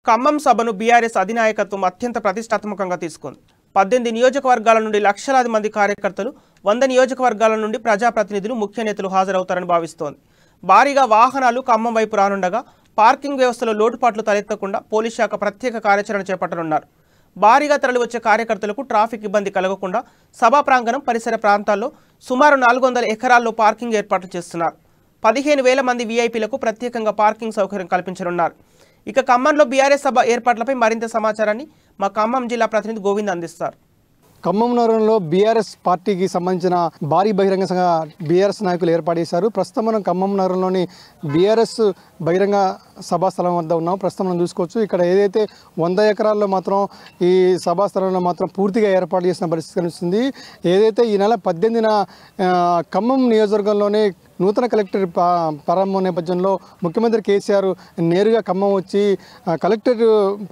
ఖమ్మం సభను బీఆర్ఎస్ అధినాయకత్వం అత్యంత ప్రతిష్టాత్మకంగా తీసుకుంది. 18 నియోజకవర్గాల నుండి లక్షలాది మంది కార్యకర్తలు, 100 నియోజకవర్గాల నుండి ప్రజాప్రతినిధులు, ముఖ్య నేతలు హాజరవుతారని భావిస్తోంది. భారీగా వాహనాలు ఖమ్మం వైపు రానుండగా పార్కింగ్ వ్యవస్థలో లోటుపాట్లు తలెత్తకుండా పోలీస్ శాఖ ప్రత్యేక కార్యాచరణ చేపట్టనున్నారు. భారీగా తరలివచ్చే కార్యకర్తలకు ట్రాఫిక్ ఇబ్బంది కలగకుండా సభా ప్రాంగణం పరిసర ప్రాంతాల్లో సుమారు 400 ఎకరాల్లో పార్కింగ్ ఏర్పాట్లు చేస్తున్నారు. 15,000 మంది వీఐపీలకు ప్రత్యేకంగా పార్కింగ్ సౌకర్యం కల్పించనున్నారు. ఇక ఖమ్మంలో బీఆర్ఎస్ సభ ఏర్పాట్లపై మరింత సమాచారాన్ని మా ఖమ్మం జిల్లా ప్రతినిధి గోవింద్ అందిస్తారు. ఖమ్మం నగరంలో బీఆర్ఎస్ పార్టీకి సంబంధించిన భారీ బహిరంగ సభ బీఆర్ఎస్ నాయకులు ఏర్పాటు చేశారు. ప్రస్తుతం మనం ఖమ్మం నగరంలోని బీఆర్ఎస్ బహిరంగ సభా స్థలం వద్ద ఉన్నాం. ప్రస్తుతం మనం చూసుకోవచ్చు, ఇక్కడ ఏదైతే 100 ఎకరాల్లో మాత్రం ఈ సభా స్థలంలో మాత్రం పూర్తిగా ఏర్పాటు చేసిన పరిస్థితి కనిపిస్తుంది. ఏదైతే ఈ నెల 18న ఖమ్మం నియోజకవర్గంలోనే నూతన కలెక్టర్ ప్రారంభం నేపథ్యంలో ముఖ్యమంత్రి కేసీఆర్ నేరుగా ఖమ్మం వచ్చి కలెక్టర్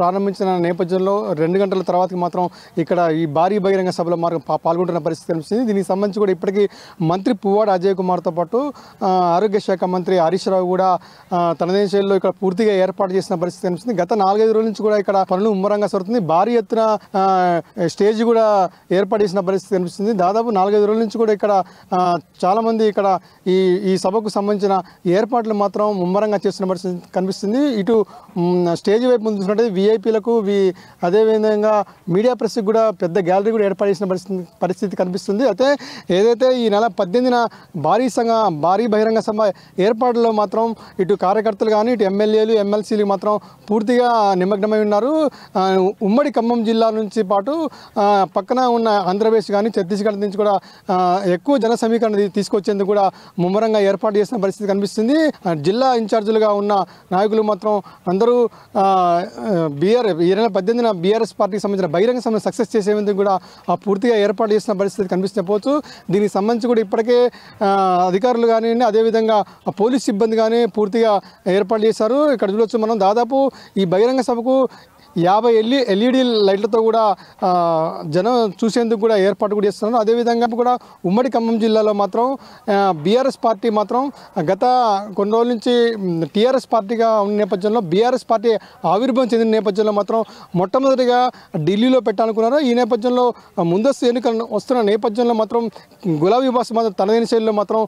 ప్రారంభించిన నేపథ్యంలో 2 గంటల తర్వాతకి మాత్రం ఇక్కడ ఈ భారీ బహిరంగ సభలో పాల్గొంటున్న పరిస్థితి కనిపిస్తుంది. దీనికి సంబంధించి కూడా ఇప్పటికీ మంత్రి పువ్వాడ అజయ్ కుమార్తో పాటు ఆరోగ్య శాఖ మంత్రి హరీష్ రావు కూడా తనదైన శైలిలో ఇక్కడ పూర్తిగా ఏర్పాటు చేసిన పరిస్థితి కనిపిస్తుంది. గత 4-5 రోజుల నుంచి కూడా ఇక్కడ పనులు ముమ్మరంగా జరుగుతుంది. భారీ ఎత్తున స్టేజ్ కూడా ఏర్పాటు చేసిన పరిస్థితి కనిపిస్తుంది. దాదాపు 4-5 రోజుల నుంచి కూడా ఇక్కడ చాలామంది ఇక్కడ ఈ సభకు సంబంధించిన ఏర్పాట్లు మాత్రం ముమ్మరంగా చేస్తున్న పరిస్థితి కనిపిస్తుంది. ఇటు స్టేజ్ వైపు ముందు చూసినట్టయితే వీఐపీలకు అదేవిధంగా మీడియా ప్రెస్కి కూడా పెద్ద గ్యాలరీ కూడా ఏర్పాటు చేసిన పరిస్థితి కనిపిస్తుంది. అయితే ఏదైతే ఈ నెల 18న భారీ బహిరంగ సభ ఏర్పాటులో మాత్రం ఇటు కార్యకర్తలు కానీ ఇటు ఎమ్మెల్యేలు ఎమ్మెల్సీలు మాత్రం పూర్తిగా నిమగ్నమై ఉన్నారు. ఉమ్మడి ఖమ్మం జిల్లా నుంచి పాటు పక్కన ఉన్న ఆంధ్రప్రదేశ్ కానీ ఛత్తీస్గఢ్ నుంచి కూడా ఎక్కువ జన సమీకరణ తీసుకొచ్చేందుకు కూడా ముమ్మరంగా ఏర్పాటు చేసిన పరిస్థితి కనిపిస్తుంది. జిల్లా ఇన్ఛార్జీలుగా ఉన్న నాయకులు మాత్రం అందరూ ఈ నెల 18న బీఆర్ఎస్ పార్టీకి సంబంధించిన బహిరంగ సభను సక్సెస్ చేసేందుకు కూడా పూర్తిగా ఏర్పాటు చేసిన పరిస్థితి కనిపిస్తపోవచ్చు. దీనికి సంబంధించి కూడా ఇప్పటికే అధికారులు కానీ అదేవిధంగా పోలీస్ సిబ్బంది కానీ పూర్తిగా ఏర్పాటు చేశారు. ఇక్కడ చూడొచ్చు మనం దాదాపు ఈ బహిరంగ సభకు 50 LED లైట్లతో కూడా జనం చూసేందుకు కూడా ఏర్పాటు కూడా చేస్తున్నారు. అదేవిధంగా కూడా ఉమ్మడి ఖమ్మం జిల్లాలో మాత్రం బీఆర్ఎస్ పార్టీ మాత్రం గత కొన్ని రోజుల నుంచి టీఆర్ఎస్ పార్టీగా ఉన్న నేపథ్యంలో బీఆర్ఎస్ పార్టీ ఆవిర్భావం చెందిన నేపథ్యంలో మాత్రం మొట్టమొదటిగా ఢిల్లీలో పెట్టాలనుకున్నారు. ఈ నేపథ్యంలో ముందస్తు ఎన్నికలు వస్తున్న నేపథ్యంలో మాత్రం గులాబీ బాస్ మాత్రం తనదైన శైలిలో మాత్రం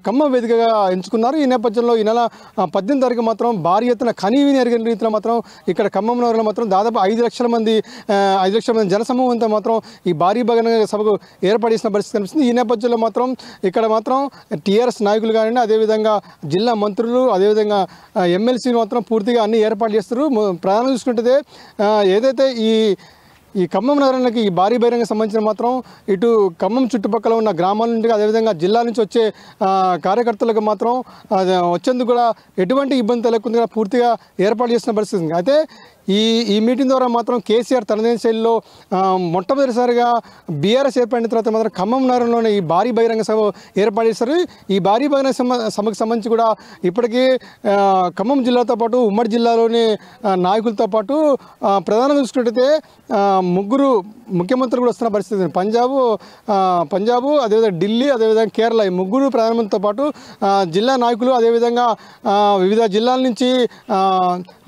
ఖమ్మం వేదికగా ఎంచుకున్నారు. ఈ నేపథ్యంలో ఈ నెల 18 తారీఖు మాత్రం భారీ ఎత్తున కనీవిని ఎరిగిన రీతిలో మాత్రం ఇక్కడ ఖమ్మం నగరంలో మాత్రం దాదాపు 5 లక్షల మంది జనసమూహంతో మాత్రం ఈ భారీ బహిరంగ సభకు ఏర్పాటు చేసిన పరిస్థితి కనిపిస్తుంది. ఈ నేపథ్యంలో మాత్రం ఇక్కడ మాత్రం టీఆర్ఎస్ నాయకులు కానీ అదేవిధంగా జిల్లా మంత్రులు అదేవిధంగా ఎమ్మెల్సీలు మాత్రం పూర్తిగా అన్ని ఏర్పాటు చేస్తారు. ప్రధానంగా చూసుకుంటే ఏదైతే ఈ ఖమ్మం నగరానికి ఈ భారీ బహిరంగ సంబంధించిన మాత్రం ఇటు ఖమ్మం చుట్టుపక్కల ఉన్న గ్రామాల నుండి అదేవిధంగా జిల్లా నుంచి వచ్చే కార్యకర్తలకు మాత్రం వచ్చేందుకు కూడా ఎటువంటి ఇబ్బంది తెలియకుండా పూర్తిగా ఏర్పాటు చేసిన పరిస్థితి. అయితే ఈ మీటింగ్ ద్వారా మాత్రం కేసీఆర్ తనదైన శైలిలో మొట్టమొదటిసారిగా బీఆర్ఎస్ ఏర్పడిన తర్వాత మాత్రం ఖమ్మం నగరంలోనే ఈ భారీ బహిరంగ సభ ఏర్పాటు చేశారు. ఈ భారీ బహిరంగ సభకు సంబంధించి కూడా ఇప్పటికీ ఖమ్మం జిల్లాతో పాటు ఉమ్మడి జిల్లాలోని నాయకులతో పాటు ప్రధానంగా చూసుకున్నట్టయితే 3 ముఖ్యమంత్రులు కూడా వస్తున్న పరిస్థితి. పంజాబు అదేవిధంగా ఢిల్లీ అదేవిధంగా కేరళ ఈ 3 ప్రధానమంత్రితో పాటు జిల్లా నాయకులు అదేవిధంగా వివిధ జిల్లాల నుంచి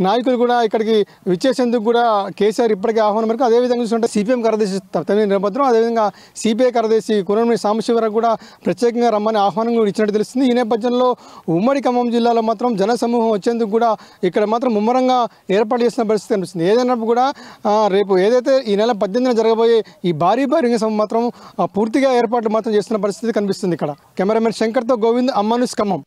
నాయకులు కూడా ఇక్కడికి విచ్చేసేందుకు కూడా కేసీఆర్ ఇప్పటికే ఆహ్వానం మేరకు అదేవిధంగా చూసుకుంటే సిపిఎం కార్యదర్శి తమిళ నేపథ్యం అదేవిధంగా సిపిఐ కార్యదర్శి కురమనేని సాంబశివరావు కూడా ప్రత్యేకంగా రమ్మని ఆహ్వానం కూడా ఇచ్చినట్టు తెలుస్తుంది. ఈ నేపథ్యంలో ఉమ్మడి ఖమ్మం జిల్లాలో మాత్రం జన సమూహం వచ్చేందుకు కూడా ఇక్కడ మాత్రం ముమ్మరంగా ఏర్పాటు చేసిన పరిస్థితి కనిపిస్తుంది. ఏదైనప్పుడు కూడా రేపు ఏదైతే ఈ నెల 18న జరగబోయే ఈ భారీ బహిరంగ సభ మాత్రం పూర్తిగా ఏర్పాట్లు మాత్రం చేస్తున్న పరిస్థితి కనిపిస్తుంది. ఇక్కడ కెమెరామెన్ శంకర్తో గోవింద్, అమ్మ న్యూస్, ఖమ్మం.